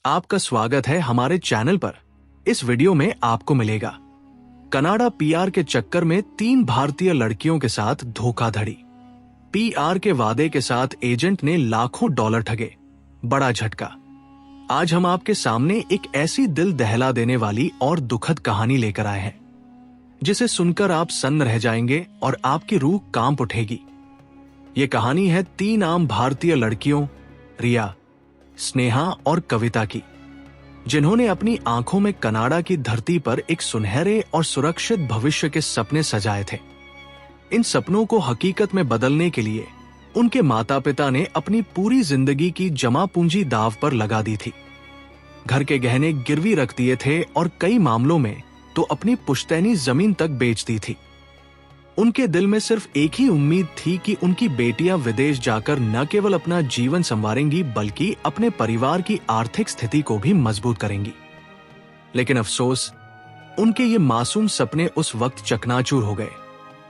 आपका स्वागत है हमारे चैनल पर। इस वीडियो में आपको मिलेगा कनाडा पीआर के चक्कर में 3 भारतीय लड़कियों के साथ धोखाधड़ी। पीआर के वादे के साथ एजेंट ने लाखों डॉलर ठगे, बड़ा झटका। आज हम आपके सामने एक ऐसी दिल दहला देने वाली और दुखद कहानी लेकर आए हैं जिसे सुनकर आप सन्न रह जाएंगे और आपकी रूह कांप उठेगी। ये कहानी है 3 आम भारतीय लड़कियों रिया, स्नेहा और कविता की, जिन्होंने अपनी आंखों में कनाडा की धरती पर एक सुनहरे और सुरक्षित भविष्य के सपने सजाए थे। इन सपनों को हकीकत में बदलने के लिए उनके माता पिता ने अपनी पूरी जिंदगी की जमा पूंजी दांव पर लगा दी थी। घर के गहने गिरवी रख दिए थे और कई मामलों में तो अपनी पुश्तैनी जमीन तक बेच दी थी। उनके दिल में सिर्फ एक ही उम्मीद थी कि उनकी बेटियां विदेश जाकर न केवल अपना जीवन संवारेंगी बल्कि अपने परिवार की आर्थिक स्थिति को भी मजबूत करेंगी। लेकिन अफसोस, उनके ये मासूम सपने उस वक्त चकनाचूर हो गए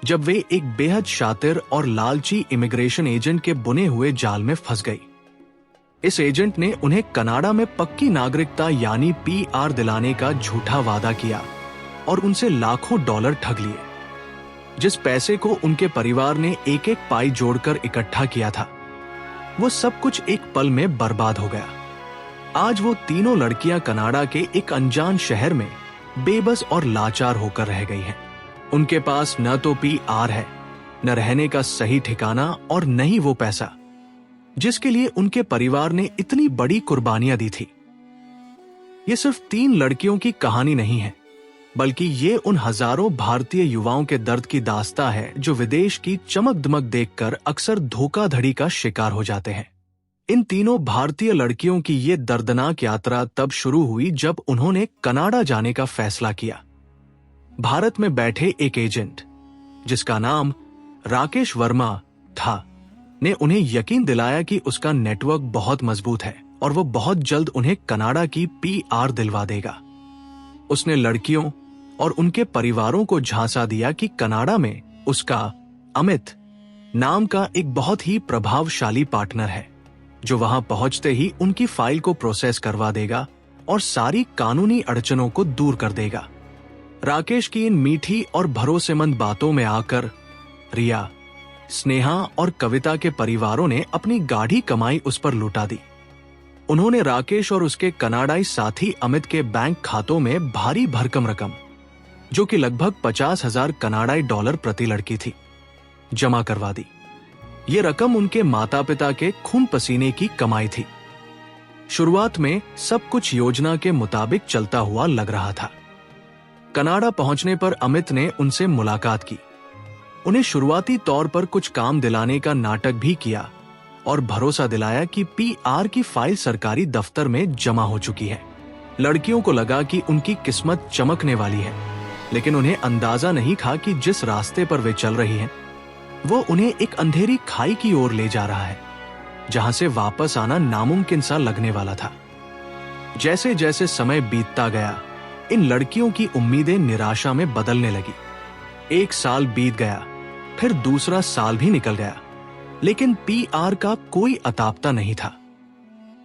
जब वे एक बेहद शातिर और लालची इमिग्रेशन एजेंट के बुने हुए जाल में फंस गई। इस एजेंट ने उन्हें कनाडा में पक्की नागरिकता यानी पीआर दिलाने का झूठा वादा किया और उनसे लाखों डॉलर ठग लिए। जिस पैसे को उनके परिवार ने एक एक पाई जोड़कर इकट्ठा किया था, वो सब कुछ एक पल में बर्बाद हो गया। आज वो तीनों लड़कियां कनाडा के एक अनजान शहर में बेबस और लाचार होकर रह गई हैं। उनके पास न तो पीआर है, न रहने का सही ठिकाना और न ही वो पैसा जिसके लिए उनके परिवार ने इतनी बड़ी कुर्बानियां दी थी। ये सिर्फ 3 लड़कियों की कहानी नहीं है, बल्कि ये उन हजारों भारतीय युवाओं के दर्द की दास्तां है जो विदेश की चमक दमक देखकर अक्सर धोखाधड़ी का शिकार हो जाते हैं। इन तीनों भारतीय लड़कियों की ये दर्दनाक यात्रा तब शुरू हुई जब उन्होंने कनाडा जाने का फैसला किया। भारत में बैठे एक एजेंट जिसका नाम राकेश वर्मा था ने उन्हें यकीन दिलाया कि उसका नेटवर्क बहुत मजबूत है और वो बहुत जल्द उन्हें कनाडा की पीआर दिलवा देगा। उसने लड़कियों और उनके परिवारों को झांसा दिया कि कनाडा में उसका अमित नाम का एक बहुत ही प्रभावशाली पार्टनर है जो वहां पहुंचते ही उनकी फाइल को प्रोसेस करवा देगा और सारी कानूनी अड़चनों को दूर कर देगा। राकेश की इन मीठी और भरोसेमंद बातों में आकर रिया, स्नेहा और कविता के परिवारों ने अपनी गाढ़ी कमाई उस पर लुटा दी। उन्होंने राकेश और उसके कनाडाई साथी अमित के बैंक खातों में भारी भरकम रकम, जो कि लगभग 50,000 कनाडाई डॉलर प्रति लड़की थी, जमा करवा दी। ये रकम उनके माता पिता के खून पसीने की कमाई थी। शुरुआत में सब कुछ योजना के मुताबिक चलता हुआ लग रहा था। कनाडा पहुंचने पर अमित ने उनसे मुलाकात की, उन्हें शुरुआती तौर पर कुछ काम दिलाने का नाटक भी किया और भरोसा दिलाया कि पीआर की फाइल सरकारी दफ्तर में जमा हो चुकी है। लड़कियों को लगा कि उनकी किस्मत चमकने वाली है, लेकिन उन्हें अंदाजा नहीं था कि जिस रास्ते पर वे चल रही हैं, वो उन्हें एक अंधेरी खाई की ओर ले जा रहा है, जहां से वापस आना नामुमकिन सा लगने वाला था। जैसे जैसे समय बीतता गया, इन लड़कियों की उम्मीदें निराशा में बदलने लगी। 1 साल बीत गया, फिर दूसरा साल भी निकल गया, लेकिन पीआर का कोई अतापता नहीं था।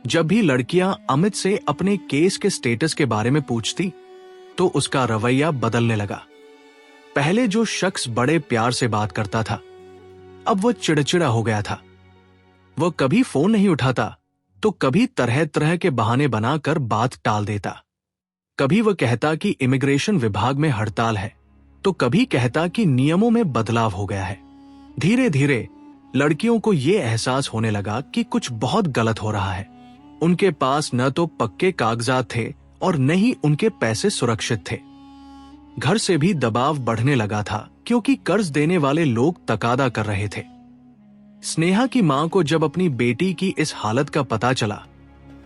जब भी लड़कियां अमित से अपने केस के स्टेटस के बारे में पूछती तो उसका रवैया बदलने लगा। पहले जो शख्स बड़े प्यार से बात करता था, अब वो चिड़चिड़ा हो गया था। वो कभी फोन नहीं उठाता तो कभी तरह तरह के बहाने बनाकर बात टाल देता। कभी वो कहता कि इमिग्रेशन विभाग में हड़ताल है, तो कभी कहता कि नियमों में बदलाव हो गया है। धीरे धीरे लड़कियों को ये एहसास होने लगा कि कुछ बहुत गलत हो रहा है। उनके पास न तो पक्के कागजात थे और न ही उनके पैसे सुरक्षित थे। घर से भी दबाव बढ़ने लगा था क्योंकि कर्ज देने वाले लोग तकादा कर रहे थे। स्नेहा की मां को जब अपनी बेटी की इस हालत का पता चला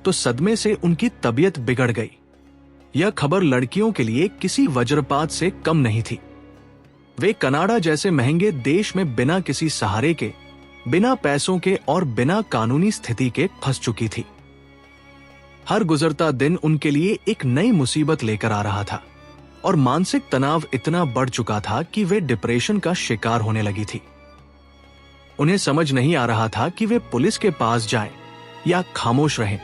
तो सदमे से उनकी तबीयत बिगड़ गई। यह खबर लड़कियों के लिए किसी वज्रपात से कम नहीं थी। वे कनाडा जैसे महंगे देश में बिना किसी सहारे के, बिना पैसों के और बिना कानूनी स्थिति के फंस चुकी थी। हर गुजरता दिन उनके लिए एक नई मुसीबत लेकर आ रहा था और मानसिक तनाव इतना बढ़ चुका था कि वे डिप्रेशन का शिकार होने लगी थी। उन्हें समझ नहीं आ रहा था कि वे पुलिस के पास जाएं या खामोश रहें,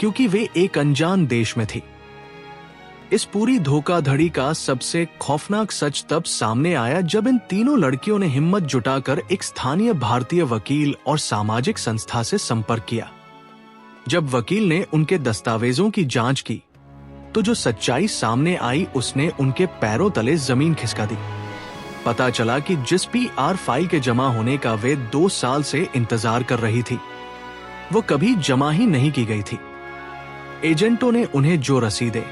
क्योंकि वे एक अनजान देश में थी। इस पूरी धोखाधड़ी का सबसे खौफनाक सच तब सामने आया जब इन तीनों लड़कियों ने हिम्मत जुटाकर एक स्थानीय भारतीय वकील और सामाजिक संस्था से संपर्क किया। जब वकील ने उनके दस्तावेजों की जांच की तो जो सच्चाई सामने आई उसने उनके पैरों तले जमीन खिसका दी। पता चला कि जिस PR फाइल के जमा होने का वे 2 साल से इंतजार कर रही थी, वो कभी जमा ही नहीं की गई थी। एजेंटों ने उन्हें जो रसीदें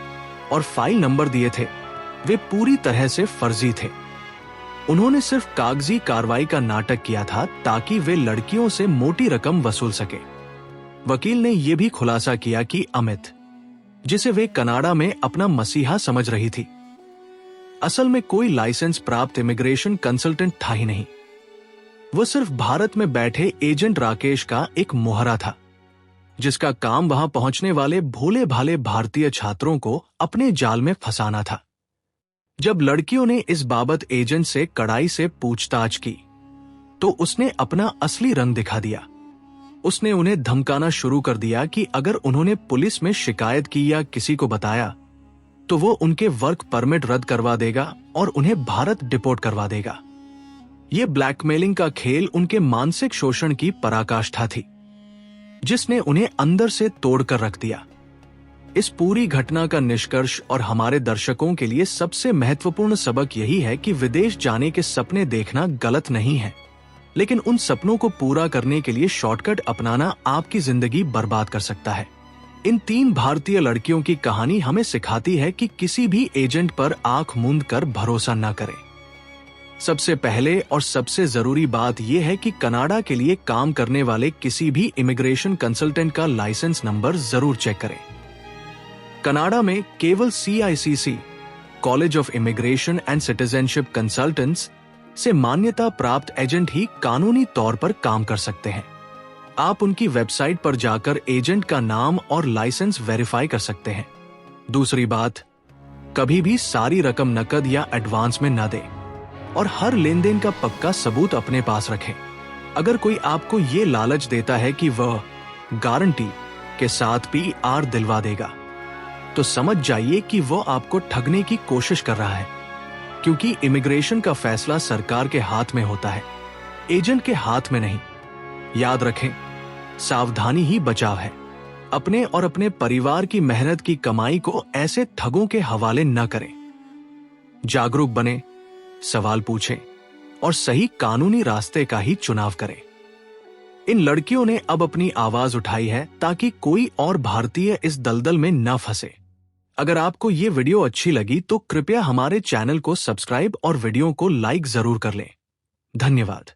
और फाइल नंबर दिए थे वे पूरी तरह से फर्जी थे। उन्होंने सिर्फ कागजी कार्रवाई का नाटक किया था ताकि वे लड़कियों से मोटी रकम वसूल सके। वकील ने यह भी खुलासा किया कि अमित, जिसे वे कनाडा में अपना मसीहा समझ रही थी, असल में कोई लाइसेंस प्राप्त इमिग्रेशन कंसल्टेंट था ही नहीं। वो सिर्फ भारत में बैठे एजेंट राकेश का एक मोहरा था, जिसका काम वहां पहुंचने वाले भोले भाले भारतीय छात्रों को अपने जाल में फंसाना था। जब लड़कियों ने इस बाबत एजेंट से कड़ाई से पूछताछ की तो उसने अपना असली रंग दिखा दिया। उसने उन्हें धमकाना शुरू कर दिया कि अगर उन्होंने पुलिस में शिकायत की या किसी को बताया तो वो उनके वर्क परमिट रद्द करवा देगा और उन्हें भारत डिपोर्ट करवा देगा। ये ब्लैकमेलिंग का खेल उनके मानसिक शोषण की पराकाष्ठा थी, जिसने उन्हें अंदर से तोड़कर रख दिया। इस पूरी घटना का निष्कर्ष और हमारे दर्शकों के लिए सबसे महत्वपूर्ण सबक यही है कि विदेश जाने के सपने देखना गलत नहीं है, लेकिन उन सपनों को पूरा करने के लिए शॉर्टकट अपनाना आपकी जिंदगी बर्बाद कर सकता है। इन 3 भारतीय लड़कियों की कहानी हमें सिखाती है कि किसी भी एजेंट पर आंख मूंद कर भरोसा न करें। सबसे पहले और सबसे जरूरी बात यह है कि कनाडा के लिए काम करने वाले किसी भी इमिग्रेशन कंसल्टेंट का लाइसेंस नंबर जरूर चेक करें। कनाडा में केवल CICC, college of immigration and citizenship consultants से मान्यता प्राप्त एजेंट ही कानूनी तौर पर काम कर सकते हैं। आप उनकी वेबसाइट पर जाकर एजेंट का नाम और लाइसेंस वेरीफाई कर सकते हैं। दूसरी बात, कभी भी सारी रकम नकद या एडवांस में न दें और हर लेनदेन का पक्का सबूत अपने पास रखें। अगर कोई आपको ये लालच देता है कि वह गारंटी के साथ PR दिलवा देगा, तो समझ जाइए कि वह आपको ठगने की कोशिश कर रहा है, क्योंकि इमिग्रेशन का फैसला सरकार के हाथ में होता है, एजेंट के हाथ में नहीं। याद रखें, सावधानी ही बचाव है। अपने और अपने परिवार की मेहनत की कमाई को ऐसे ठगों के हवाले न करें। जागरूक बने, सवाल पूछें और सही कानूनी रास्ते का ही चुनाव करें। इन लड़कियों ने अब अपनी आवाज उठाई है ताकि कोई और भारतीय इस दलदल में न फंसे। अगर आपको ये वीडियो अच्छी लगी तो कृपया हमारे चैनल को सब्सक्राइब और वीडियो को लाइक जरूर कर लें। धन्यवाद।